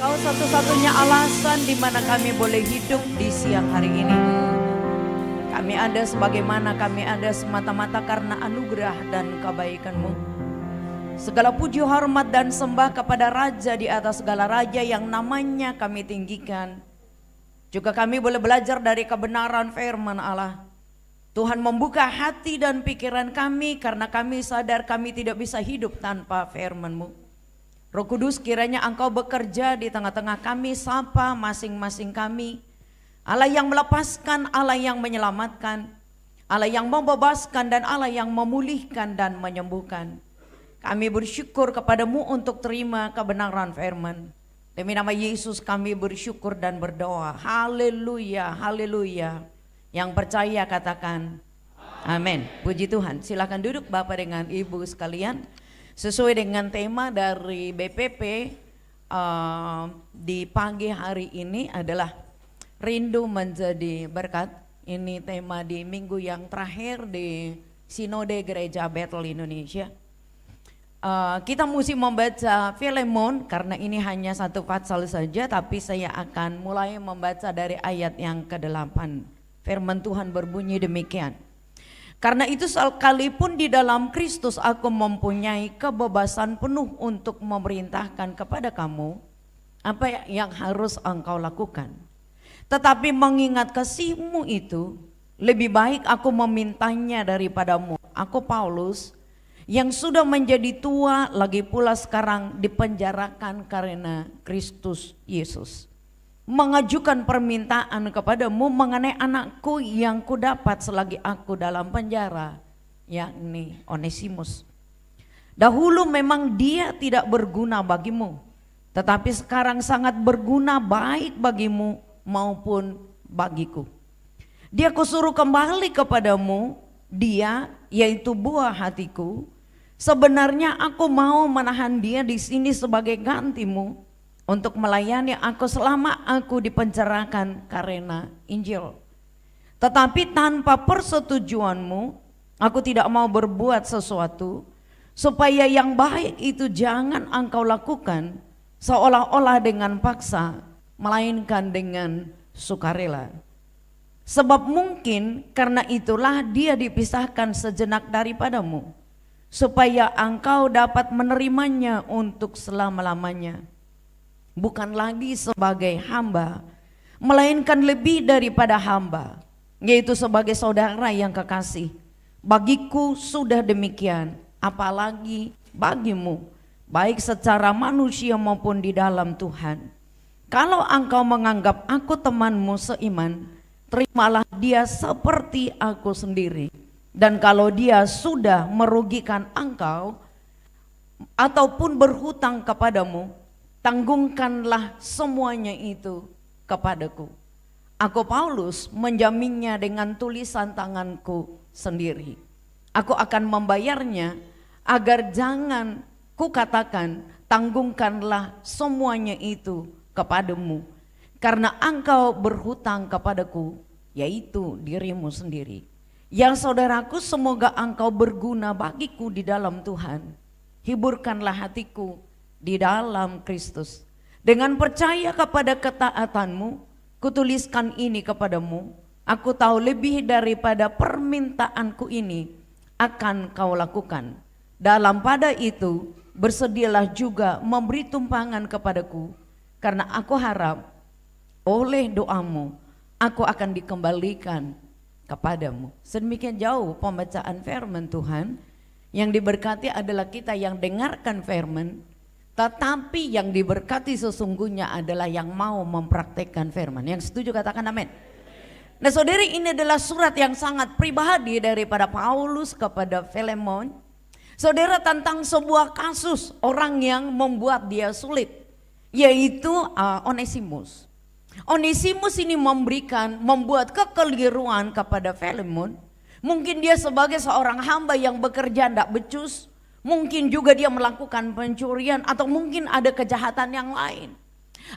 Engkau satu-satunya alasan di mana kami boleh hidup di siang hari ini. Kami ada sebagaimana kami ada semata-mata karena anugerah dan kebaikan-Mu. Segala puji, hormat dan sembah kepada Raja di atas segala raja yang namanya kami tinggikan. Juga kami boleh belajar dari kebenaran firman Allah. Tuhan membuka hati dan pikiran kami karena kami sadar kami tidak bisa hidup tanpa firman-Mu. Roh Kudus, kiranya Engkau bekerja di tengah-tengah kami, sapa masing-masing kami. Allah yang melepaskan, Allah yang menyelamatkan, Allah yang membebaskan dan Allah yang memulihkan dan menyembuhkan. Kami bersyukur kepadamu untuk terima kebenaran firman. Demi nama Yesus kami bersyukur dan berdoa. Haleluya, haleluya. Yang percaya katakan amin. Puji Tuhan. Silakan duduk Bapak dengan Ibu sekalian. Sesuai dengan tema dari BPP di pagi hari ini adalah rindu menjadi berkat. Ini tema di minggu yang terakhir di Sinode Gereja Bethel Indonesia. Kita mesti membaca Filemon karena ini hanya satu pasal saja, tapi saya akan mulai membaca dari ayat yang ke-8. Firman Tuhan berbunyi demikian. Karena itu sekalipun di dalam Kristus aku mempunyai kebebasan penuh untuk memerintahkan kepada kamu apa yang harus engkau lakukan. Tetapi mengingat kasih-Mu itu, lebih baik aku memintanya daripadamu. Aku Paulus yang sudah menjadi tua lagi pula sekarang dipenjarakan karena Kristus Yesus. Mengajukan permintaan kepadamu mengenai anakku yang kudapat selagi aku dalam penjara, yakni Onesimus. Dahulu memang dia tidak berguna bagimu, tetapi sekarang sangat berguna baik bagimu maupun bagiku. Dia kusuruh kembali kepadamu, dia yaitu buah hatiku. Sebenarnya aku mau menahan dia di sini sebagai gantimu, untuk melayani aku selama aku dipenjarakan karena Injil. Tetapi tanpa persetujuanmu, aku tidak mau berbuat sesuatu supaya yang baik itu jangan engkau lakukan seolah-olah dengan paksa, melainkan dengan sukarela. Sebab mungkin karena itulah dia dipisahkan sejenak daripadamu, supaya engkau dapat menerimanya untuk selama-lamanya. Bukan lagi sebagai hamba, melainkan lebih daripada hamba, yaitu sebagai saudara yang kekasih. Bagiku sudah demikian, apalagi bagimu, baik secara manusia maupun di dalam Tuhan. Kalau engkau menganggap aku temanmu seiman, terimalah dia seperti aku sendiri. Dan kalau dia sudah merugikan engkau ataupun berhutang kepadamu, tanggungkanlah semuanya itu kepadaku. Aku Paulus menjaminnya dengan tulisan tanganku sendiri. Aku akan membayarnya agar jangan kukatakan tanggungkanlah semuanya itu kepadamu. Karena engkau berhutang kepadaku, yaitu dirimu sendiri. Ya saudaraku, semoga engkau berguna bagiku di dalam Tuhan. Hiburkanlah hatiku di dalam Kristus. Dengan percaya kepada ketaatanmu, kutuliskan ini kepadamu. Aku tahu lebih daripada permintaanku ini akan kau lakukan. Dalam pada itu, bersedialah juga memberi tumpangan kepadaku, karena aku harap oleh doamu, aku akan dikembalikan kepadamu. Sedemikian jauh pembacaan firman Tuhan. Yang diberkati adalah kita yang dengarkan firman, tetapi yang diberkati sesungguhnya adalah yang mau mempraktekkan firman. Yang setuju katakan amin. Nah saudari, ini adalah surat yang sangat pribadi daripada Paulus kepada Filemon. Saudara, tentang sebuah kasus orang yang membuat dia sulit, yaitu Onesimus. Onesimus ini membuat kekeliruan kepada Filemon. Mungkin dia sebagai seorang hamba yang bekerja tidak becus, mungkin juga dia melakukan pencurian atau mungkin ada kejahatan yang lain.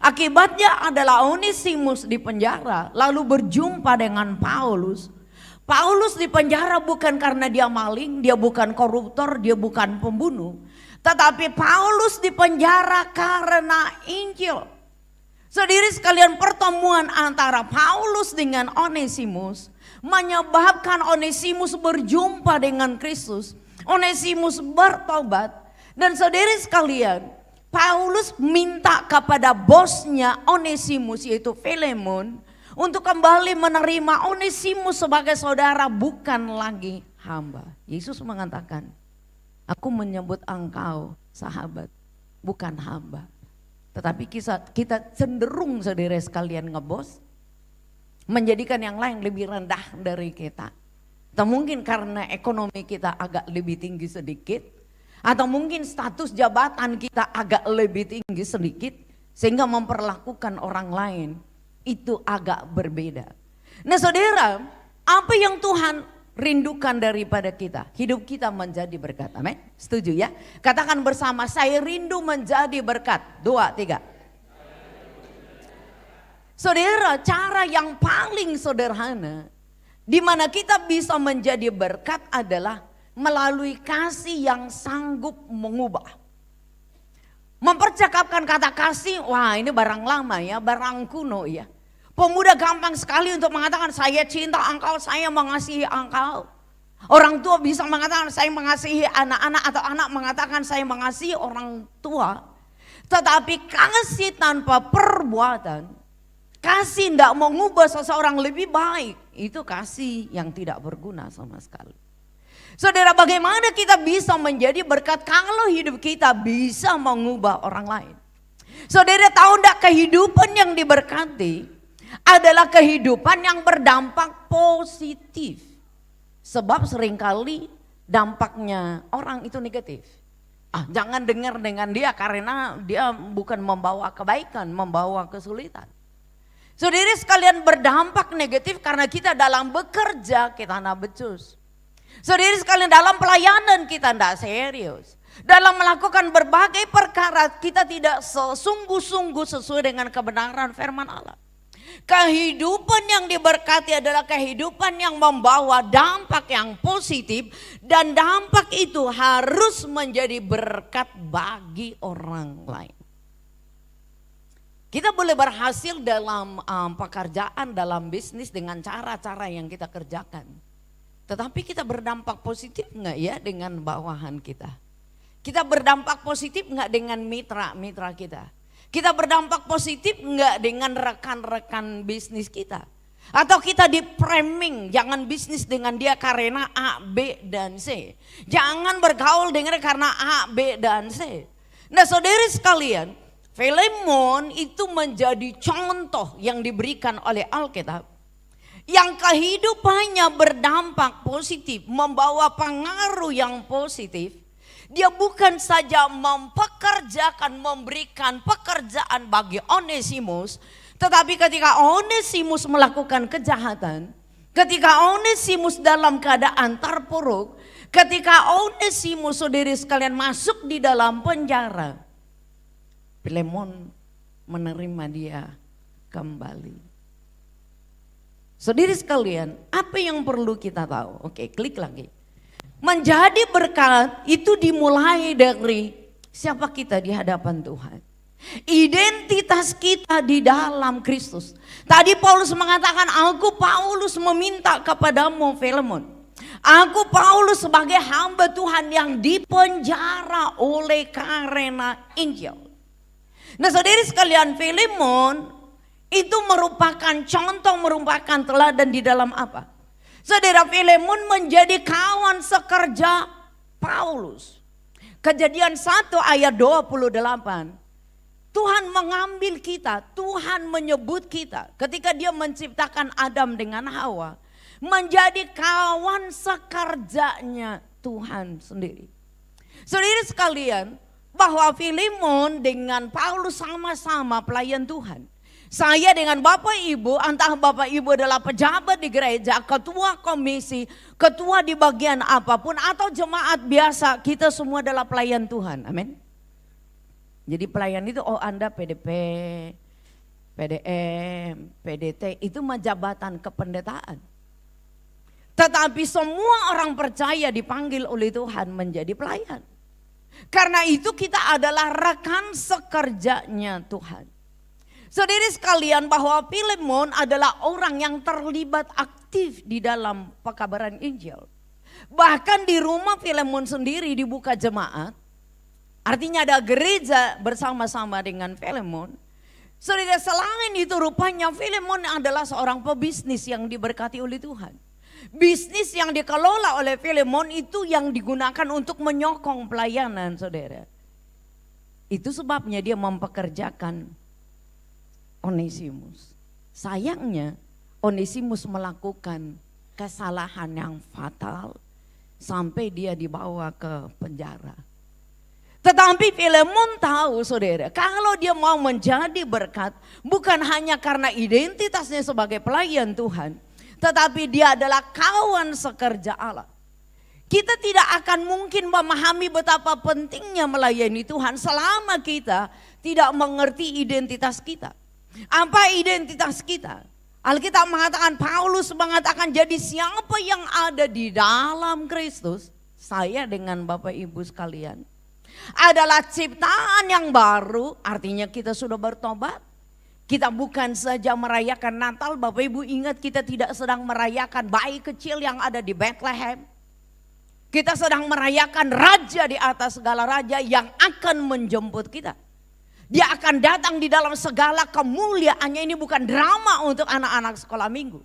Akibatnya adalah Onesimus di penjara lalu berjumpa dengan Paulus. Paulus di penjara bukan karena dia maling, dia bukan koruptor, dia bukan pembunuh. Tetapi Paulus di penjara karena Injil. Saudara sekalian, pertemuan antara Paulus dengan Onesimus menyebabkan Onesimus berjumpa dengan Kristus. Onesimus bertobat. Dan saudara sekalian, Paulus minta kepada bosnya Onesimus yaitu Filemon untuk kembali menerima Onesimus sebagai saudara, bukan lagi hamba. Yesus mengatakan, aku menyebut engkau sahabat, bukan hamba. Tetapi kita cenderung saudara sekalian ngebos, menjadikan yang lain lebih rendah dari kita. Atau mungkin karena ekonomi kita agak lebih tinggi sedikit, atau mungkin status jabatan kita agak lebih tinggi sedikit, sehingga memperlakukan orang lain itu agak berbeda. Nah saudara, apa yang Tuhan rindukan daripada kita? Hidup kita menjadi berkat, amin? Setuju ya? Katakan bersama, saya rindu menjadi berkat. 2, 3. Saudara, cara yang paling sederhana di mana kita bisa menjadi berkat adalah melalui kasih yang sanggup mengubah. Mempercakapkan kata kasih, wah ini barang lama ya, barang kuno ya. Pemuda gampang sekali untuk mengatakan saya cinta engkau, saya mengasihi engkau. Orang tua bisa mengatakan saya mengasihi anak-anak, atau anak mengatakan saya mengasihi orang tua. Tetapi kasih tanpa perbuatan, kasih tidak mengubah seseorang lebih baik, itu kasih yang tidak berguna sama sekali. Saudara, bagaimana kita bisa menjadi berkat kalau hidup kita bisa mengubah orang lain? Saudara tahu tidak, kehidupan yang diberkati adalah kehidupan yang berdampak positif. Sebab seringkali dampaknya orang itu negatif. Jangan dengar dengan dia karena dia bukan membawa kebaikan, membawa kesulitan. Saudara sekalian, berdampak negatif karena kita dalam bekerja kita tidak becus. Saudara sekalian, dalam pelayanan kita tidak serius. Dalam melakukan berbagai perkara kita tidak sesungguh-sungguh sesuai dengan kebenaran firman Allah. Kehidupan yang diberkati adalah kehidupan yang membawa dampak yang positif, dan dampak itu harus menjadi berkat bagi orang lain. Kita boleh berhasil dalam pekerjaan, dalam bisnis dengan cara-cara yang kita kerjakan. Tetapi kita berdampak positif enggak ya dengan bawahan kita? Kita berdampak positif enggak dengan mitra-mitra kita? Kita berdampak positif enggak dengan rekan-rekan bisnis kita? Atau kita di framing, jangan bisnis dengan dia karena A, B, dan C. Jangan bergaul dengan dia karena A, B, dan C. Nah saudara sekalian, Filemon itu menjadi contoh yang diberikan oleh Alkitab, yang kehidupannya berdampak positif, membawa pengaruh yang positif. Dia bukan saja mempekerjakan, memberikan pekerjaan bagi Onesimus, tetapi ketika Onesimus melakukan kejahatan, ketika Onesimus dalam keadaan terpuruk, ketika Onesimus saudara sekalian masuk di dalam penjara, Filemon menerima dia kembali. Saudara sekalian, apa yang perlu kita tahu? Oke, klik lagi. Menjadi berkat itu dimulai dari siapa kita di hadapan Tuhan. Identitas kita di dalam Kristus. Tadi Paulus mengatakan, aku Paulus meminta kepadamu Filemon. Aku Paulus sebagai hamba Tuhan yang dipenjara oleh karena Injil. Nah saudara sekalian, Filemon itu merupakan contoh, merupakan teladan di dalam apa? Saudara, Filemon menjadi kawan sekerja Paulus. Kejadian 1 ayat 28. Tuhan mengambil kita, Tuhan menyebut kita ketika dia menciptakan Adam dengan Hawa, menjadi kawan sekerjanya Tuhan sendiri. Saudara sekalian, bahwa Filemon dengan Paulus sama-sama pelayan Tuhan. Saya dengan Bapak Ibu, entah Bapak Ibu adalah pejabat di gereja, ketua komisi, ketua di bagian apapun, atau jemaat biasa, kita semua adalah pelayan Tuhan, amin. Jadi pelayan itu, Anda PDP, PDM, PDT, itu mah jabatan kependetaan. Tetapi semua orang percaya dipanggil oleh Tuhan menjadi pelayan. Karena itu kita adalah rekan sekerjanya Tuhan. Saudara sekalian, bahwa Filemon adalah orang yang terlibat aktif di dalam pekabaran Injil. Bahkan di rumah Filemon sendiri dibuka jemaat. Artinya ada gereja bersama-sama dengan Filemon. Saudara, selain itu rupanya Filemon adalah seorang pebisnis yang diberkati oleh Tuhan. Bisnis yang dikelola oleh Filemon itu yang digunakan untuk menyokong pelayanan, saudara. Itu sebabnya dia mempekerjakan Onesimus. Sayangnya Onesimus melakukan kesalahan yang fatal sampai dia dibawa ke penjara. Tetapi Filemon tahu, saudara, kalau dia mau menjadi berkat, bukan hanya karena identitasnya sebagai pelayan Tuhan, tetapi dia adalah kawan sekerja Allah. Kita tidak akan mungkin memahami betapa pentingnya melayani Tuhan selama kita tidak mengerti identitas kita. Apa identitas kita? Alkitab mengatakan, Paulus mengatakan, jadi siapa yang ada di dalam Kristus, saya dengan Bapak Ibu sekalian, adalah ciptaan yang baru. Artinya kita sudah bertobat. Kita bukan saja merayakan Natal, Bapak Ibu ingat, kita tidak sedang merayakan bayi kecil yang ada di Bethlehem. Kita sedang merayakan raja di atas segala raja yang akan menjemput kita. Dia akan datang di dalam segala kemuliaannya. Ini bukan drama untuk anak-anak sekolah minggu.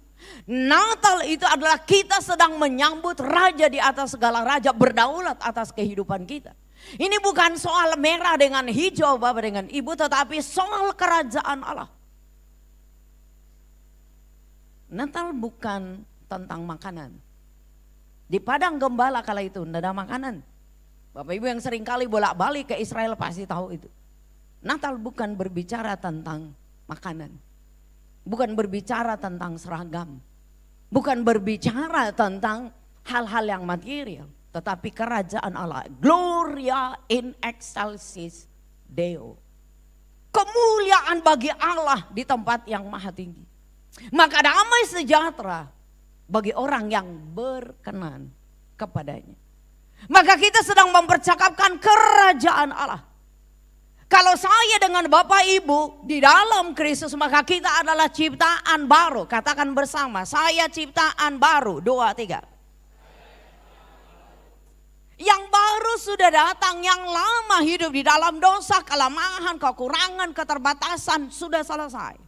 Natal itu adalah kita sedang menyambut raja di atas segala raja, berdaulat atas kehidupan kita. Ini bukan soal merah dengan hijau Bapak dengan Ibu, tetapi soal kerajaan Allah. Natal bukan tentang makanan. Di padang gembala kala itu tidak ada makanan. Bapak Ibu yang sering kali bolak-balik ke Israel pasti tahu itu. Natal bukan berbicara tentang makanan. Bukan berbicara tentang seragam. Bukan berbicara tentang hal-hal yang material. Tetapi kerajaan Allah. Gloria in excelsis Deo. Kemuliaan bagi Allah di tempat yang maha tinggi. Maka damai sejahtera bagi orang yang berkenan kepadanya. Maka kita sedang mempercakapkan kerajaan Allah. Kalau saya dengan Bapak Ibu di dalam Kristus, maka kita adalah ciptaan baru. Katakan bersama, saya ciptaan baru. 2, 3. Yang baru sudah datang, yang lama hidup di dalam dosa, kelemahan, kekurangan, keterbatasan sudah selesai.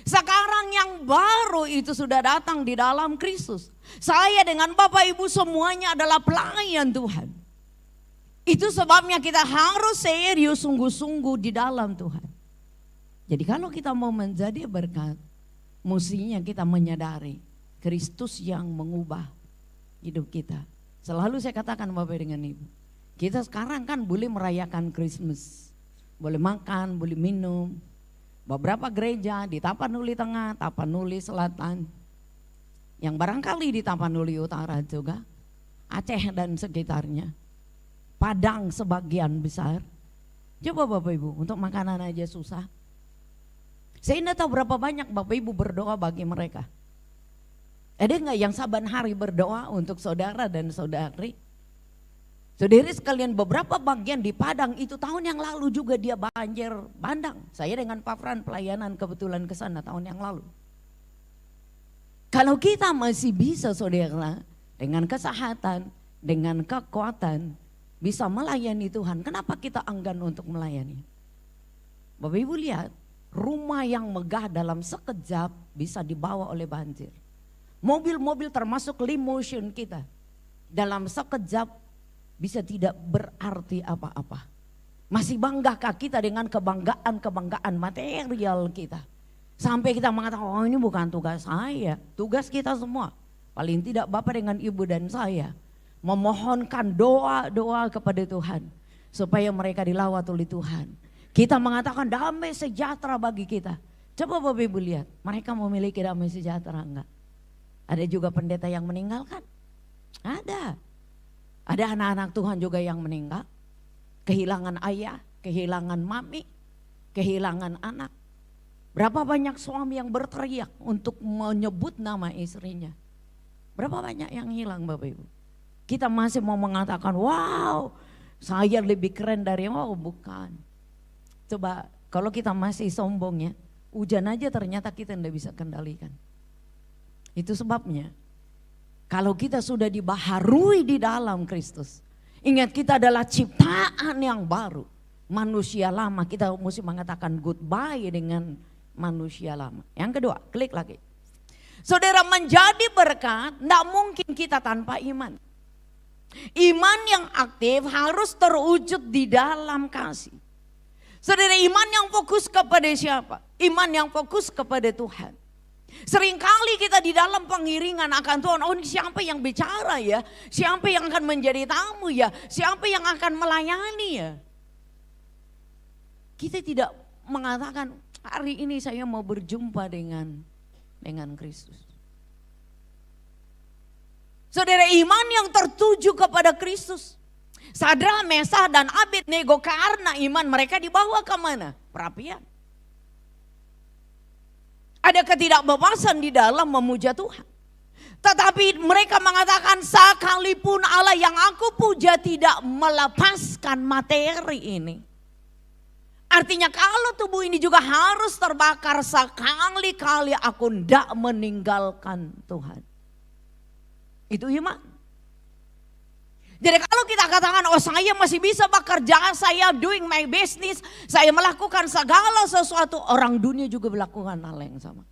Sekarang yang baru itu sudah datang di dalam Kristus. Saya dengan Bapak Ibu semuanya adalah pelayan Tuhan. Itu sebabnya kita harus serius sungguh-sungguh di dalam Tuhan. Jadi kalau kita mau menjadi berkat, mestinya kita menyadari Kristus yang mengubah hidup kita. Selalu saya katakan Bapak dengan Ibu, kita sekarang kan boleh merayakan Christmas. Boleh makan, boleh minum. Beberapa gereja di Tapanuli Tengah, Tapanuli Selatan. Yang barangkali di Tapanuli Utara juga, Aceh dan sekitarnya. Padang sebagian besar. Coba Bapak Ibu, untuk makanan aja susah. Saya tidak tahu berapa banyak Bapak Ibu berdoa bagi mereka. Ada enggak yang saban hari berdoa untuk saudara dan saudari? Saudari sekalian, beberapa bagian di Padang itu tahun yang lalu juga dia banjir bandang. Saya dengan Pak Fran pelayanan kebetulan ke sana tahun yang lalu. Kalau kita masih bisa saudara dengan kesehatan, dengan kekuatan bisa melayani Tuhan, kenapa kita enggan untuk melayani? Bapak Ibu lihat, rumah yang megah dalam sekejap bisa dibawa oleh banjir. Mobil-mobil termasuk limousine kita dalam sekejap bisa tidak berarti apa-apa. Masih banggahkah kita dengan kebanggaan material kita? Sampai kita mengatakan, oh ini bukan tugas saya, tugas kita semua. Paling tidak Bapak dengan Ibu dan saya memohonkan doa-doa kepada Tuhan supaya mereka dilawat oleh Tuhan. Kita mengatakan damai sejahtera bagi kita. Coba Bapak Ibu lihat, mereka memiliki damai sejahtera enggak? Ada juga pendeta yang meninggalkan? Ada. Ada anak-anak Tuhan juga yang meninggal. Kehilangan ayah, kehilangan mami, kehilangan anak. Berapa banyak suami yang berteriak untuk menyebut nama istrinya. Berapa banyak yang hilang Bapak Ibu? Kita masih mau mengatakan, wow saya lebih keren dari, oh bukan. Coba Kalau kita masih sombong ya, hujan aja ternyata kita tidak bisa kendalikan. Itu sebabnya kalau kita sudah dibaharui di dalam Kristus, ingat kita adalah ciptaan yang baru. Manusia lama, kita mesti mengatakan goodbye dengan manusia lama. Yang kedua, klik lagi. Saudara, menjadi berkat tidak mungkin kita tanpa iman. Iman yang aktif harus terwujud di dalam kasih. Saudara, iman yang fokus kepada siapa? Iman yang fokus kepada Tuhan. Seringkali kita di dalam pengiringan akan Tuhan, oh siapa yang bicara ya? Siapa yang akan menjadi tamu ya? Siapa yang akan melayani ya? Kita tidak mengatakan hari ini saya mau berjumpa dengan Kristus. Saudara, iman yang tertuju kepada Kristus. Sadra, Mesah dan Abednego karena iman mereka dibawa ke mana? Perapian. Ada ketidakbebasan di dalam memuja Tuhan. Tetapi mereka mengatakan sekalipun Allah yang aku puja tidak melepaskan materi ini. Artinya kalau tubuh ini juga harus terbakar sekali-kali aku tidak meninggalkan Tuhan. Itu iman. Jadi kalau kita katakan oh saya masih bisa bekerja, saya doing my business, saya melakukan segala sesuatu, orang dunia juga melakukan hal yang sama.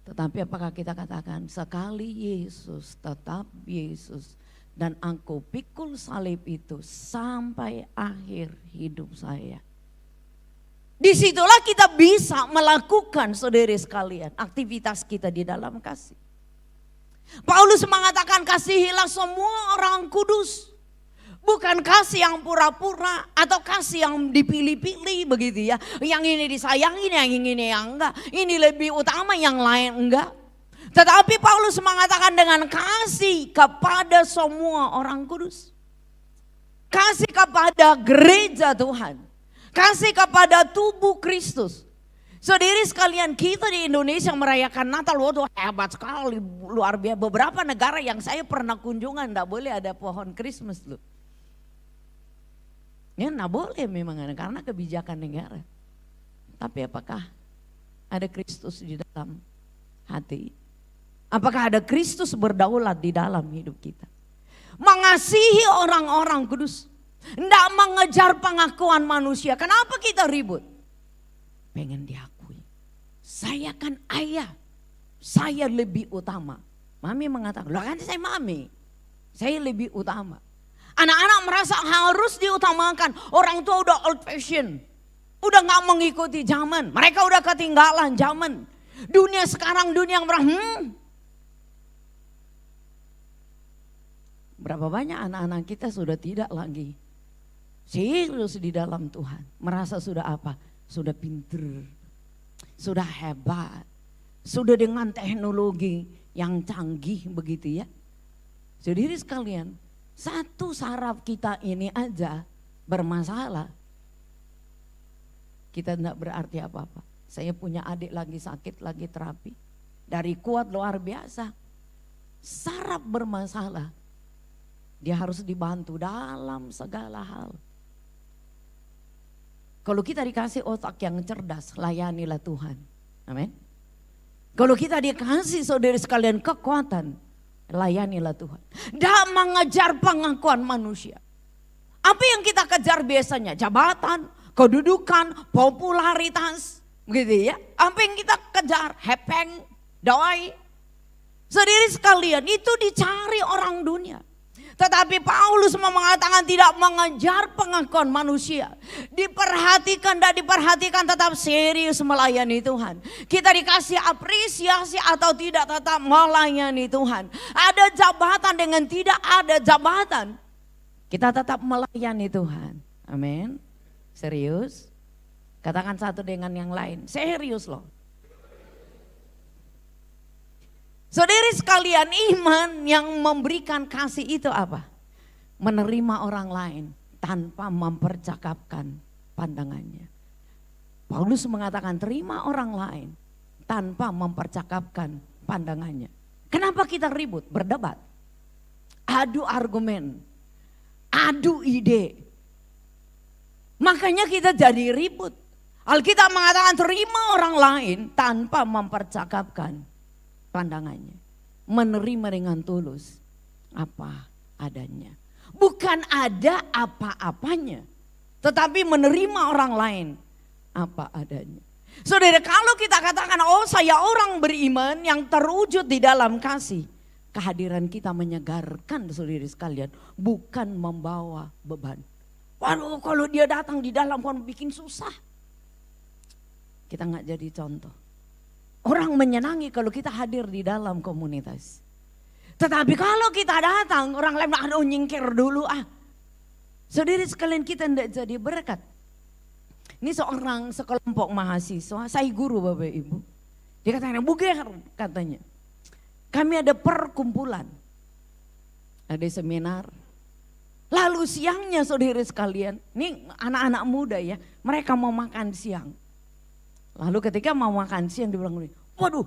Tetapi apakah kita katakan sekali Yesus tetap Yesus dan aku pikul salib itu sampai akhir hidup saya. Disitulah kita bisa melakukan saudara sekalian aktivitas kita di dalam kasih. Paulus mengatakan kasihilah semua orang kudus. Bukan kasih yang pura-pura atau kasih yang dipilih-pilih begitu ya. Yang ini disayangi, yang ini yang enggak. Ini lebih utama, yang lain enggak. Tetapi Paulus mengatakan dengan kasih kepada semua orang kudus. Kasih kepada gereja Tuhan. Kasih kepada tubuh Kristus. Saudari sekalian, kita di Indonesia merayakan Natal, waduh hebat sekali, luar biasa. Beberapa negara yang saya pernah kunjungan tidak boleh ada pohon Christmas loh. Ya tidak boleh memang karena kebijakan negara. Tapi apakah ada Kristus di dalam hati? Apakah ada Kristus berdaulat di dalam hidup kita? Mengasihi orang-orang kudus. Tidak mengejar pengakuan manusia. Kenapa kita ribut? Pengen diakui. Saya kan ayah. Saya lebih utama. Mami mengatakan, loh kan saya mami. Saya lebih utama. Anak-anak merasa harus diutamakan. Orang tua udah old fashion. Udah gak mengikuti zaman. Mereka udah ketinggalan zaman. Dunia sekarang dunia yang Berapa banyak anak-anak kita sudah tidak lagi serius di dalam Tuhan. Merasa sudah apa? Sudah pinter, sudah hebat, sudah dengan teknologi yang canggih begitu ya. Saudari sekalian, satu saraf kita ini aja bermasalah. Kita tidak berarti apa-apa. Saya punya adik lagi sakit, lagi terapi. Dari kuat luar biasa. Saraf bermasalah. Dia harus dibantu dalam segala hal. Kalau kita dikasih otak yang cerdas, layanilah Tuhan. Amin. Kalau kita dikasih saudara sekalian kekuatan, layanilah Tuhan. Tidak mengejar pengakuan manusia. Apa yang kita kejar biasanya? Jabatan, kedudukan, popularitas. Begitu ya. Apa yang kita kejar? Hepeng, doi. Saudara sekalian, itu dicari orang dunia. Tetapi Paulus mengatakan tidak mengejar pengakuan manusia. Diperhatikan dan diperhatikan, tetap serius melayani Tuhan. Kita dikasih apresiasi atau tidak, tetap melayani Tuhan. Ada jabatan dengan tidak ada jabatan, kita tetap melayani Tuhan. Amin. Serius. Katakan satu dengan yang lain, serius loh. Saudari sekalian, iman yang memberikan kasih itu apa? Menerima orang lain tanpa mempercakapkan pandangannya. Paulus mengatakan terima orang lain tanpa mempercakapkan pandangannya. Kenapa kita ribut, berdebat? Adu argumen, adu ide. Makanya kita jadi ribut. Alkitab mengatakan terima orang lain tanpa mempercakapkan pandangannya. Menerima dengan tulus apa adanya. Bukan ada apa-apanya, tetapi menerima orang lain apa adanya. Saudara, kalau kita katakan, oh saya orang beriman yang terwujud di dalam kasih. Kehadiran kita menyegarkan saudara sekalian, bukan membawa beban. Waduh, kalau dia datang di dalam kan bikin susah. Kita nggak jadi contoh. Orang menyenangi kalau kita hadir di dalam komunitas. Tetapi kalau kita datang, orang lain aduh nyingkir dulu ah. Saudara sekalian, kita tidak jadi berkat. Ini seorang sekelompok mahasiswa, saya guru Bapak Ibu. Dia katanya, Bu Ger katanya, kami ada perkumpulan, ada seminar. Lalu siangnya saudara sekalian, ini anak-anak muda ya, mereka mau makan siang. Lalu ketika mau makan siang dia bilang, waduh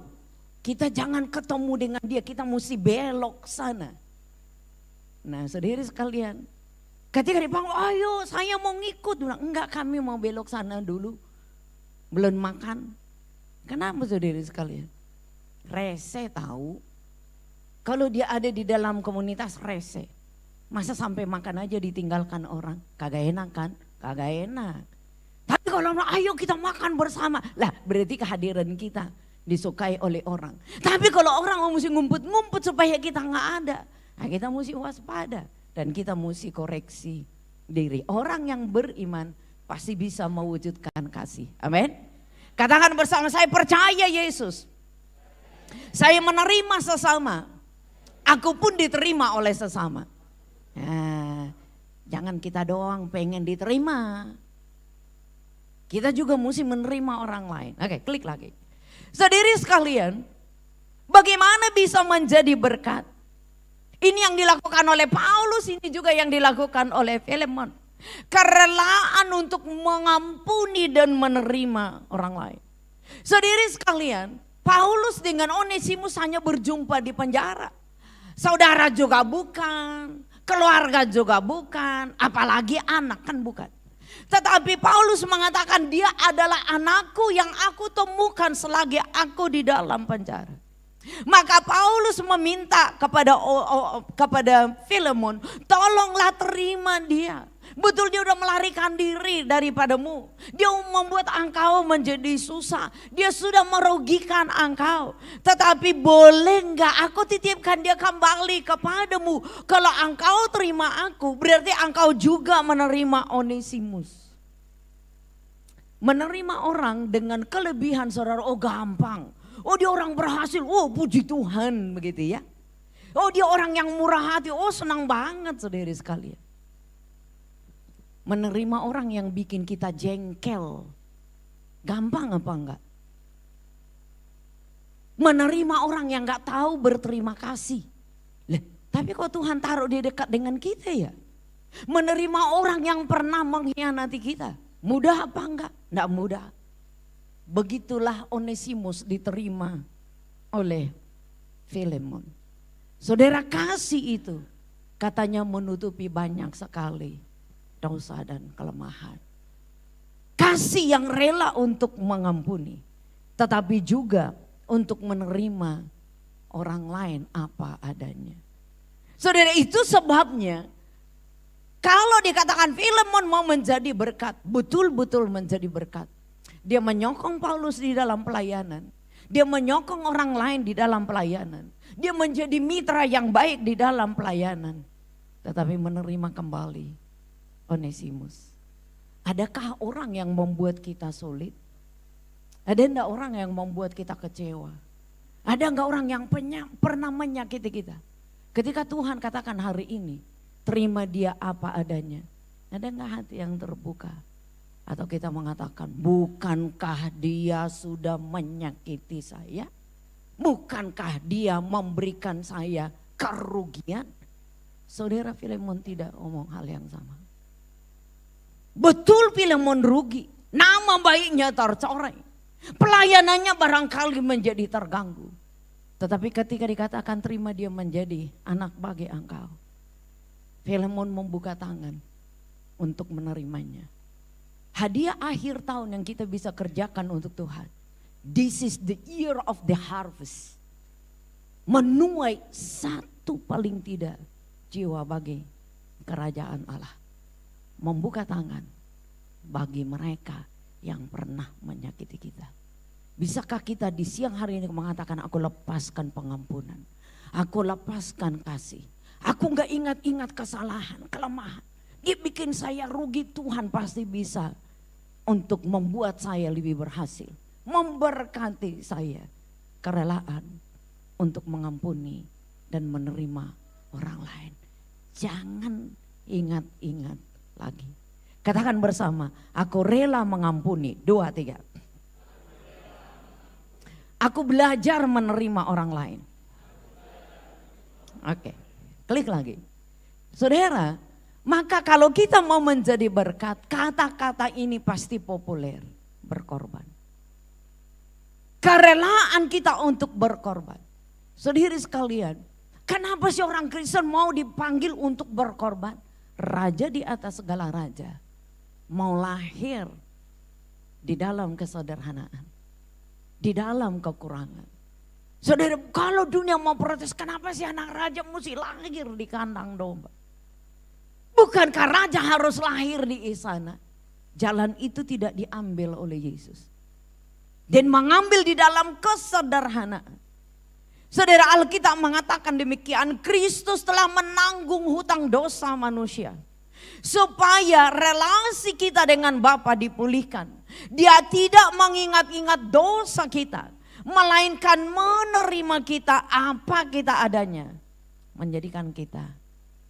kita jangan ketemu dengan dia, kita mesti belok sana. Nah saudara sekalian, ketika dipanggil, ayo saya mau ngikut. Dia bilang, enggak, kami mau belok sana dulu, belum makan. Kenapa saudara sekalian? Rese tahu, kalau dia ada di dalam komunitas rese. Masa sampai makan aja ditinggalkan orang, kagak enak kan? Kagak enak. Tapi kalau ayo kita makan bersama, lah berarti kehadiran kita disukai oleh orang. Tapi kalau orang mesti ngumpet-ngumpet supaya kita nggak ada, nah kita mesti waspada dan kita mesti koreksi diri. Orang yang beriman pasti bisa mewujudkan kasih. Amin. Katakan bersama saya, percaya Yesus. Saya menerima sesama, aku pun diterima oleh sesama. Nah, jangan kita doang pengen diterima. Kita juga mesti menerima orang lain. Oke, klik lagi. Saudari sekalian, bagaimana bisa menjadi berkat? Ini yang dilakukan oleh Paulus, ini juga yang dilakukan oleh Filemon. Kerelaan untuk mengampuni dan menerima orang lain. Saudari sekalian, Paulus dengan Onesimus hanya berjumpa di penjara. Saudara juga bukan, keluarga juga bukan, apalagi anak kan bukan. Tetapi Paulus mengatakan dia adalah anakku yang aku temukan selagi aku di dalam penjara. Maka Paulus meminta kepada Filemon, tolonglah terima dia. Betul dia udah melarikan diri daripadamu. Dia membuat engkau menjadi susah. Dia sudah merugikan engkau. Tetapi boleh enggak aku titipkan dia kembali kepadamu. Kalau engkau terima aku, berarti engkau juga menerima Onesimus. Menerima orang dengan kelebihan saudara, oh gampang. Oh dia orang berhasil, oh puji Tuhan begitu ya. Oh dia orang yang murah hati, oh senang banget saudara sekalian. Menerima orang yang bikin kita jengkel, gampang apa enggak? Menerima orang yang enggak tahu berterima kasih. Tapi kok Tuhan taruh dia dekat dengan kita ya? Menerima orang yang pernah mengkhianati kita, mudah apa enggak? Enggak mudah. Begitulah Onesimus diterima oleh Filemon. Saudara, kasih itu katanya menutupi banyak sekali dosa dan kelemahan. Kasih yang rela untuk mengampuni, tetapi juga untuk menerima orang lain apa adanya. Saudara, itu sebabnya kalau dikatakan Filemon mau menjadi berkat, betul-betul menjadi berkat. Dia menyokong Paulus di dalam pelayanan. Dia menyokong orang lain di dalam pelayanan. Dia menjadi mitra yang baik di dalam pelayanan. Tetapi menerima kembali Onesimus. Adakah orang yang membuat kita sulit? Ada enggak orang yang membuat kita kecewa? Ada enggak orang yang pernah menyakiti kita? Ketika Tuhan katakan hari ini, terima dia apa adanya. Ada enggak hati yang terbuka? Atau kita mengatakan, bukankah dia sudah menyakiti saya? Bukankah dia memberikan saya kerugian? Saudara, Filemon tidak ngomong hal yang sama. Betul Filemon rugi, nama baiknya tercoreng. Pelayanannya barangkali menjadi terganggu. Tetapi ketika dikatakan terima dia menjadi anak bagi engkau, Filemon membuka tangan untuk menerimanya. Hadiah akhir tahun yang kita bisa kerjakan untuk Tuhan. This is the year of the harvest. Menuai satu paling tidak jiwa bagi kerajaan Allah. Membuka tangan bagi mereka yang pernah menyakiti kita. Bisakah kita di siang hari ini mengatakan, aku lepaskan pengampunan. Aku lepaskan kasih. Aku gak ingat-ingat kesalahan, kelemahan. Dia bikin saya rugi, Tuhan pasti bisa untuk membuat saya lebih berhasil. Memberkati saya. Kerelaan untuk mengampuni dan menerima orang lain. Jangan ingat-ingat lagi. Katakan bersama, aku rela mengampuni. 2, 3. Aku belajar menerima orang lain. Oke, klik lagi. Saudara, maka kalau kita mau menjadi berkat, kata-kata ini pasti populer. Berkorban. Kerelaan kita untuk berkorban. Saudara sekalian, kenapa sih orang Kristen mau dipanggil untuk berkorban? Raja di atas segala raja mau lahir di dalam kesederhanaan. Di dalam kekurangan. Saudara, kalau dunia mau protes, kenapa sih anak raja mesti lahir di kandang domba? Bukankah raja harus lahir di istana? Jalan itu tidak diambil oleh Yesus. Dan mengambil di dalam kesederhanaan. Saudara, Alkitab mengatakan demikian, Kristus telah menanggung hutang dosa manusia. Supaya relasi kita dengan Bapa dipulihkan. Dia tidak mengingat-ingat dosa kita, melainkan menerima kita apa kita adanya. Menjadikan kita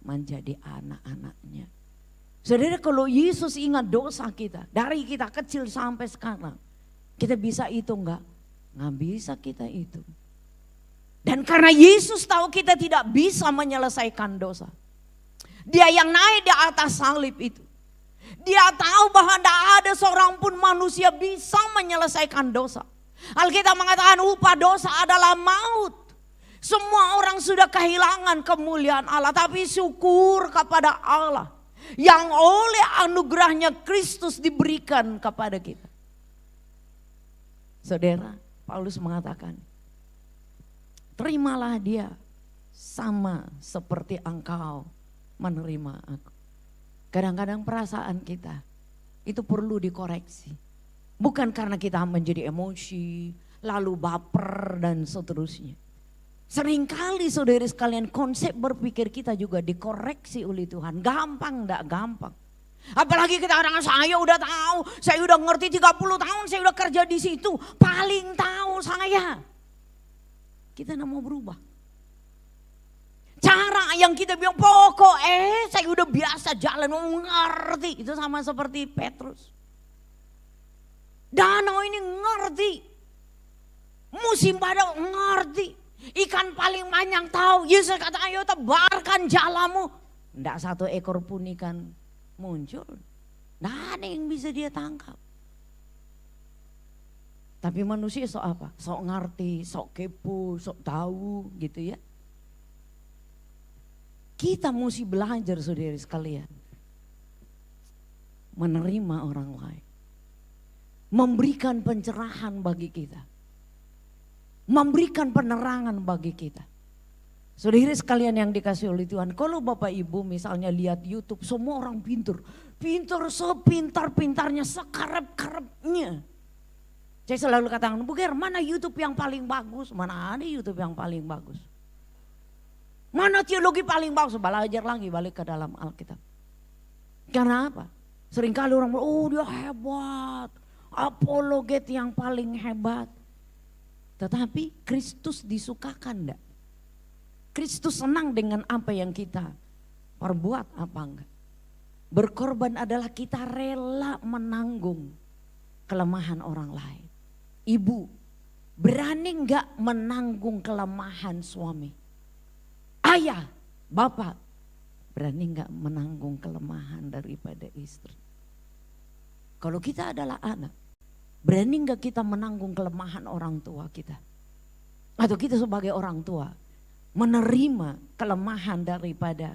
menjadi anak-anaknya. Saudara, kalau Yesus ingat dosa kita, dari kita kecil sampai sekarang, kita bisa hitung enggak? Nggak bisa kita hitung. Dan karena Yesus tahu kita tidak bisa menyelesaikan dosa. Dia yang naik di atas salib itu. Dia tahu bahwa tidak ada seorang pun manusia bisa menyelesaikan dosa. Alkitab mengatakan upah dosa adalah maut. Semua orang sudah kehilangan kemuliaan Allah. Tapi syukur kepada Allah yang oleh anugerahnya Kristus diberikan kepada kita. Saudara, Paulus mengatakan, terimalah dia sama seperti engkau menerima aku. Kadang-kadang perasaan kita itu perlu dikoreksi. Bukan karena kita menjadi emosi, lalu baper dan seterusnya. Seringkali saudara sekalian konsep berpikir kita juga dikoreksi oleh Tuhan. Gampang enggak gampang. Apalagi kita orang, saya udah tahu, saya udah ngerti 30 tahun, saya udah kerja di situ. Paling tahu saya. Kita enggak mau berubah. Cara yang kita bilang pokok saya udah biasa jalan, ngerti. Itu sama seperti Petrus. Danau ini ngerti. Musim badai ngerti. Ikan paling banyak tahu. Yesus kata, ayo tebarkan jalamu. Tidak satu ekor pun ikan muncul. Tidak ada yang bisa dia tangkap. Tapi manusia sok apa? Sok ngerti, sok kepo, sok tahu gitu ya. Kita mesti belajar saudara sekalian. Menerima orang lain. Memberikan pencerahan bagi kita. Memberikan penerangan bagi kita. Saudara sekalian yang dikasih oleh Tuhan. Kalau Bapak Ibu misalnya lihat YouTube, semua orang pintar. Pintar sepintar-pintarnya, sekarep-karepnya. Saya selalu katakan, Bu Ger, mana YouTube yang paling bagus? Mana ada YouTube yang paling bagus? Mana teologi paling bagus? Belajar lagi, balik ke dalam Alkitab. Karena apa? Seringkali orang bilang, oh dia hebat. Apologet yang paling hebat. Tetapi Kristus disukakan enggak? Kristus senang dengan apa yang kita perbuat apa enggak? Berkorban adalah kita rela menanggung kelemahan orang lain. Ibu, berani enggak menanggung kelemahan suami? Ayah, bapak, berani enggak menanggung kelemahan daripada istri? Kalau kita adalah anak, berani enggak kita menanggung kelemahan orang tua kita? Atau kita sebagai orang tua menerima kelemahan daripada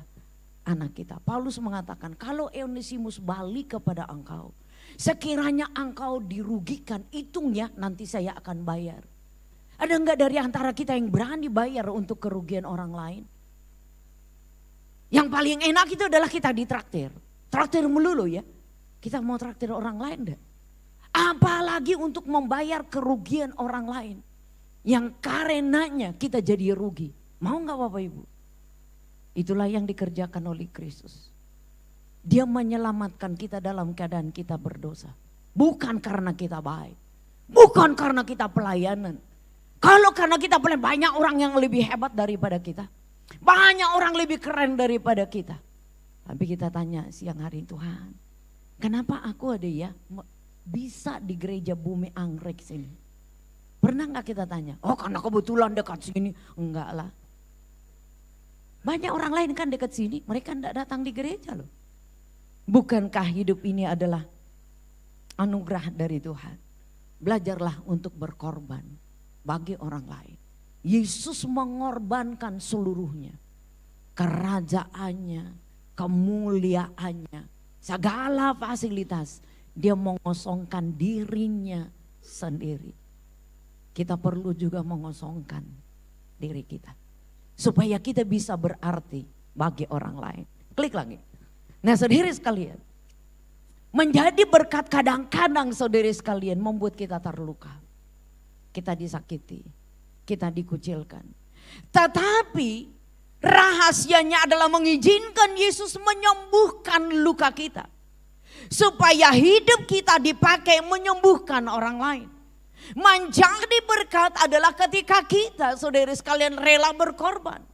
anak kita. Paulus mengatakan, kalau Onesimus balik kepada engkau, Sekiranya engkau dirugikan, hitungnya nanti saya akan bayar. Ada enggak dari antara kita yang berani bayar untuk kerugian orang lain? Yang paling enak itu adalah kita ditraktir. Traktir melulu ya. Kita mau traktir orang lain enggak? Apalagi untuk membayar kerugian orang lain. Yang karenanya kita jadi rugi. Mau enggak Bapak Ibu? Itulah yang dikerjakan oleh Kristus. Dia menyelamatkan kita dalam keadaan kita berdosa. Bukan karena kita baik. Bukan karena kita pelayanan. Kalau karena kita pelayanan, banyak orang yang lebih hebat daripada kita. Banyak orang lebih keren daripada kita. Tapi kita tanya siang hari, Tuhan, kenapa aku ada ya bisa di gereja Bumi Anggrek sini? Pernah gak kita tanya? Oh karena kebetulan dekat sini. Enggak lah. Banyak orang lain kan dekat sini, mereka enggak datang di gereja loh. Bukankah hidup ini adalah anugerah dari Tuhan? Belajarlah untuk berkorban bagi orang lain. Yesus mengorbankan seluruhnya. Kerajaannya, kemuliaannya, segala fasilitas. Dia mengosongkan dirinya sendiri. Kita perlu juga mengosongkan diri kita. Supaya kita bisa berarti bagi orang lain. Klik lagi. Nah saudara sekalian, menjadi berkat kadang-kadang saudara sekalian membuat kita terluka. Kita disakiti, kita dikucilkan. Tetapi rahasianya adalah mengizinkan Yesus menyembuhkan luka kita. Supaya hidup kita dipakai menyembuhkan orang lain. Menjadi berkat adalah ketika kita saudara sekalian rela berkorban.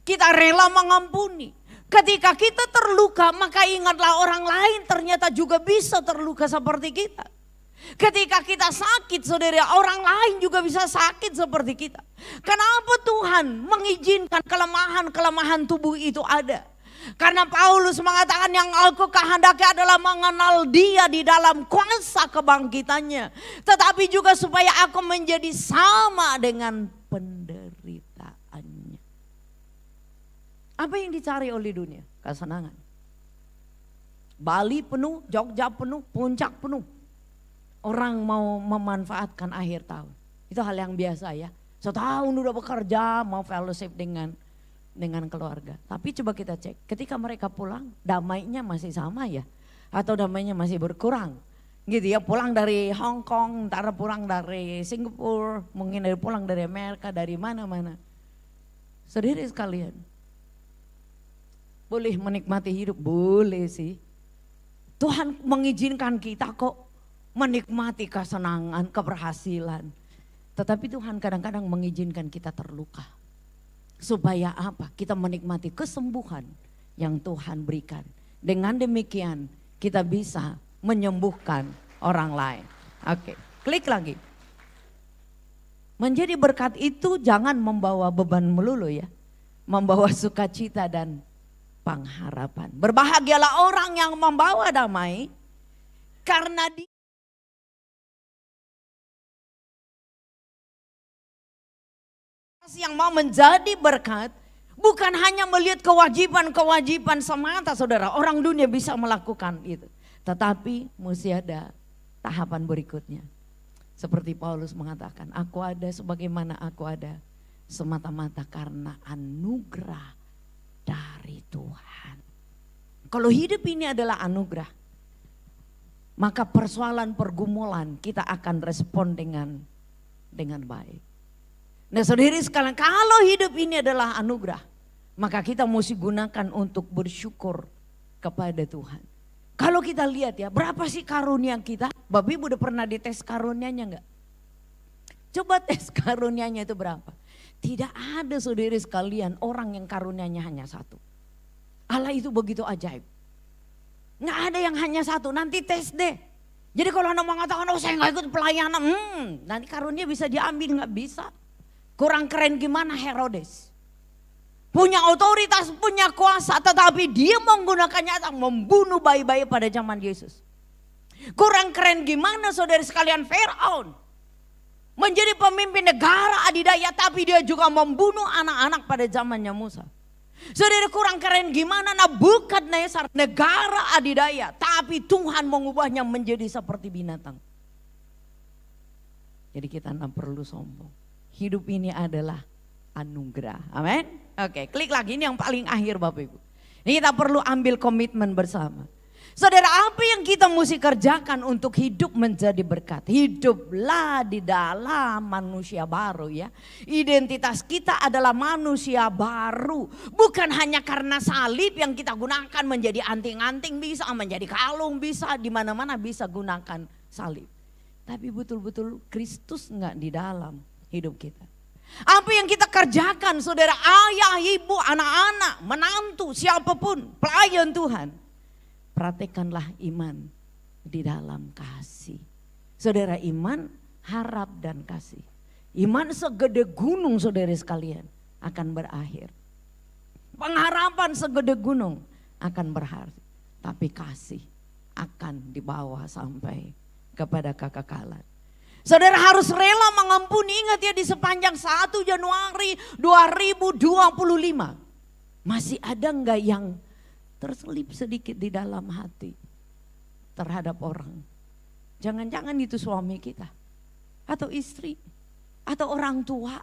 Kita rela mengampuni. Ketika kita terluka maka ingatlah orang lain ternyata juga bisa terluka seperti kita. Ketika kita sakit saudara, orang lain juga bisa sakit seperti kita. Kenapa Tuhan mengizinkan kelemahan-kelemahan tubuh itu ada? Karena Paulus mengatakan yang aku kehendaki adalah mengenal dia di dalam kuasa kebangkitannya. Tetapi juga supaya aku menjadi sama dengan penderitaannya. Apa yang dicari oleh dunia? Kesenangan. Bali penuh, Jogja penuh, puncak penuh. Orang mau memanfaatkan akhir tahun. Itu hal yang biasa ya. Setahun udah bekerja, mau fellowship dengan keluarga. Tapi coba kita cek, ketika mereka pulang damainya masih sama ya? Atau damainya masih berkurang? Gitu ya, pulang dari Hong Kong, ntar pulang dari Singapura, mungkin pulang dari Amerika, dari mana-mana. Saudara sekalian, boleh menikmati hidup, boleh sih. Tuhan mengizinkan kita kok menikmati kesenangan, keberhasilan. Tetapi Tuhan kadang-kadang mengizinkan kita terluka. Supaya apa? Kita menikmati kesembuhan yang Tuhan berikan. Dengan demikian kita bisa menyembuhkan orang lain. Oke, klik lagi. Menjadi berkat itu jangan membawa beban melulu ya. Membawa sukacita dan pengharapan. Berbahagialah orang yang membawa damai karena dia yang mau menjadi berkat bukan hanya melihat kewajiban-kewajiban semata saudara. Orang dunia bisa melakukan itu. Tetapi mesti ada tahapan berikutnya. Seperti Paulus mengatakan, aku ada sebagaimana aku ada semata-mata karena anugerah dari Tuhan. Kalau hidup ini adalah anugerah, maka persoalan pergumulan kita akan respon dengan baik. Nah saudari sekalian, kalau hidup ini adalah anugerah, maka kita mesti gunakan untuk bersyukur kepada Tuhan. Kalau kita lihat ya, berapa sih karunia kita? Bapak Ibu udah pernah dites karunianya enggak? Coba tes karunianya itu berapa? Tidak ada saudari sekalian orang yang karunianya hanya satu. Allah itu begitu ajaib. Nggak ada yang hanya satu, nanti tes deh. Jadi kalau Anda mengatakan, oh saya nggak ikut pelayanan, nanti karunia bisa diambil, nggak bisa. Kurang keren gimana Herodes. Punya otoritas, punya kuasa, tetapi dia menggunakannya untuk membunuh bayi-bayi pada zaman Yesus. Kurang keren gimana saudara sekalian Firaun. Menjadi pemimpin negara adidaya, tapi dia juga membunuh anak-anak pada zamannya Musa. Saudara, kurang keren gimana Nebukadnezar, negara adidaya, tapi Tuhan mengubahnya menjadi seperti binatang. Jadi kita tidak perlu sombong. Hidup ini adalah anugerah. Amin. Oke, klik lagi, ini yang paling akhir Bapak Ibu. Ini kita perlu ambil komitmen bersama. Saudara, apa yang kita mesti kerjakan untuk hidup menjadi berkat? Hiduplah di dalam manusia baru ya. Identitas kita adalah manusia baru. Bukan hanya karena salib yang kita gunakan menjadi anting-anting, bisa menjadi kalung, bisa di mana-mana bisa gunakan salib. Tapi betul-betul Kristus enggak di dalam hidup kita. Apa yang kita kerjakan saudara, ayah, ibu, anak-anak, menantu, siapapun, pelayan Tuhan. Praktekkanlah iman di dalam kasih. Saudara, iman, harap dan kasih. Iman segede gunung saudara sekalian akan berakhir. Pengharapan segede gunung akan berakhir. Tapi kasih akan dibawa sampai kepada kekekalan. Saudara harus rela mengampuni, ingat ya di sepanjang 1 Januari 2025. Masih ada enggak yang terselip sedikit di dalam hati terhadap orang? Jangan-jangan itu suami kita, atau istri, atau orang tua,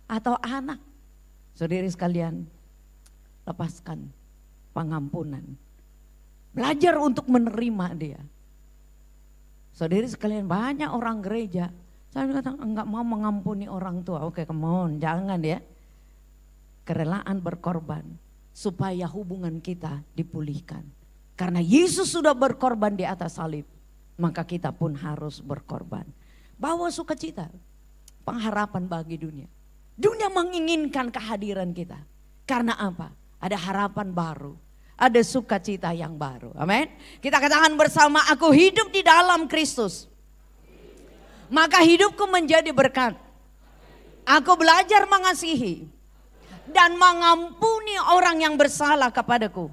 atau anak. Saudari sekalian, lepaskan pengampunan. Belajar untuk menerima dia. Saudari sekalian, banyak orang gereja, saya kata enggak mau mengampuni orang tua. Oke, come on, jangan ya. Kerelaan berkorban supaya hubungan kita dipulihkan. Karena Yesus sudah berkorban di atas salib, maka kita pun harus berkorban. Bawa sukacita, pengharapan bagi dunia. Dunia menginginkan kehadiran kita. Karena apa? Ada harapan baru, ada sukacita yang baru. Amin. Kita katakan bersama, aku hidup di dalam Kristus, maka hidupku menjadi berkat. Aku belajar mengasihi dan mengampuni orang yang bersalah kepadaku.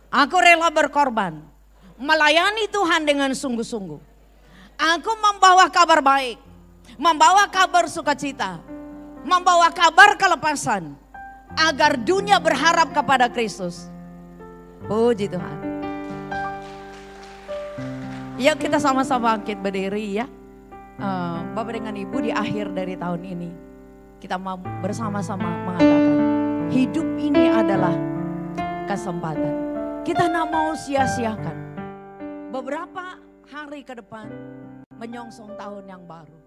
Aku rela berkorban, melayani Tuhan dengan sungguh-sungguh. Aku membawa kabar baik, membawa kabar sukacita, membawa kabar kelepasan, agar dunia berharap kepada Kristus. Puji Tuhan. Yuk kita sama-sama bangkit berdiri ya. Bapak dengan Ibu, di akhir dari tahun ini kita mau bersama-sama mengatakan, hidup ini adalah kesempatan. Kita tidak mau sia-siakan. Beberapa hari ke depan menyongsong tahun yang baru.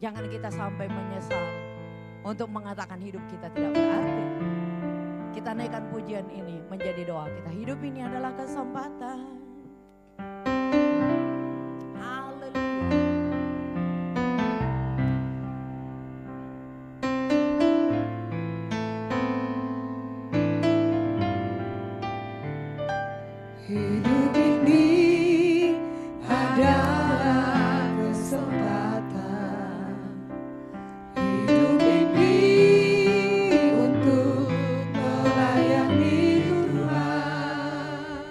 Jangan kita sampai menyesal untuk mengatakan hidup kita tidak berarti. Kita naikkan pujian ini menjadi doa kita. Hidup ini adalah kesempatan. Hidup ini adalah kesempatan. Hidup ini untuk melayani Tuhan.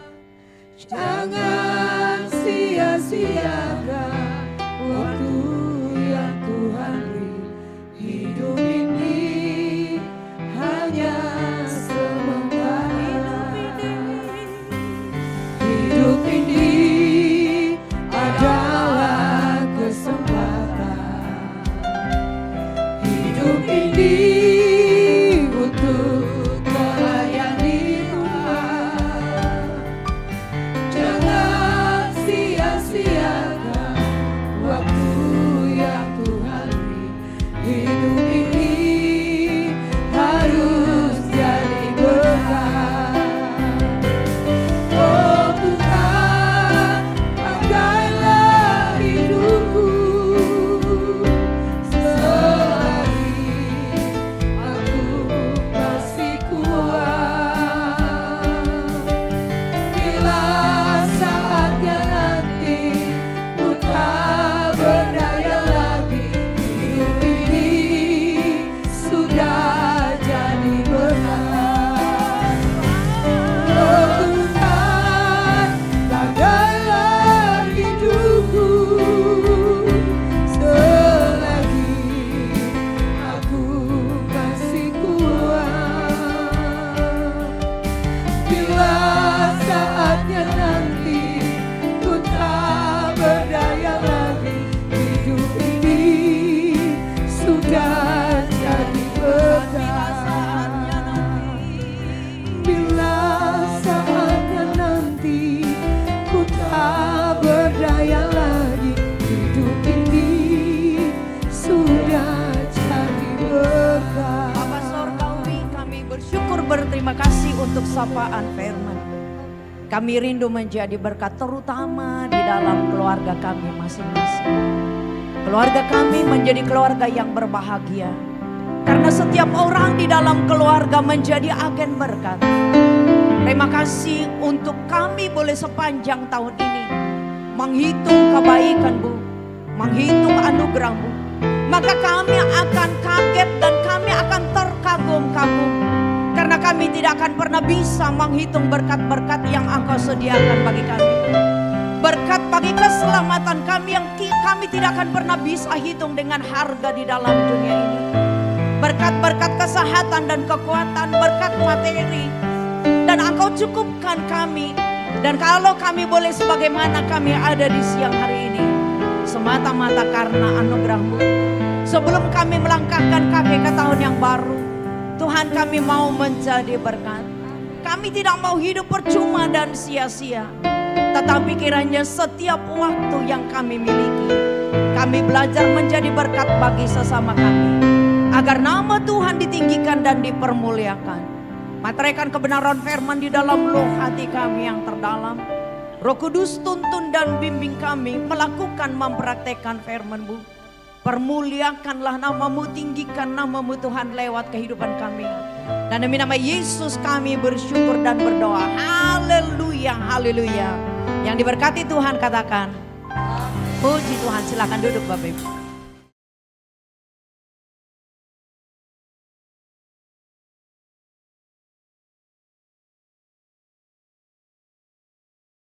untuk sapaan firman. Kami rindu menjadi berkat terutama di dalam keluarga kami masing-masing. Keluarga kami menjadi keluarga yang berbahagia. Karena setiap orang di dalam keluarga menjadi agen berkat. Terima kasih untuk kami boleh sepanjang tahun ini menghitung kebaikan-Mu, menghitung anugerah-Mu. Maka kami akan kaget dan kami akan terkagum-kagum. Karena kami tidak akan pernah bisa menghitung berkat-berkat yang Engkau sediakan bagi kami. Berkat bagi keselamatan kami yang kami tidak akan pernah bisa hitung dengan harga di dalam dunia ini. Berkat-berkat kesehatan dan kekuatan, berkat materi. Dan Engkau cukupkan kami. Dan kalau kami boleh sebagaimana kami ada di siang hari ini, semata-mata karena anugerah-Mu. Sebelum kami melangkahkan kaki ke tahun yang baru, Tuhan, kami mau menjadi berkat. Kami tidak mau hidup percuma dan sia-sia. Tetapi kiranya setiap waktu yang kami miliki, kami belajar menjadi berkat bagi sesama kami. Agar nama Tuhan ditinggikan dan dipermuliakan. Materaikan kebenaran firman di dalam lubuk hati kami yang terdalam. Roh Kudus tuntun dan bimbing kami melakukan mempraktekkan firman-Mu. Permuliakanlah nama-Mu, tinggikan nama-Mu Tuhan lewat kehidupan kami. Dan demi nama Yesus kami bersyukur dan berdoa. Haleluya, haleluya. Yang diberkati Tuhan katakan, puji Tuhan. Silakan duduk Bapak Ibu.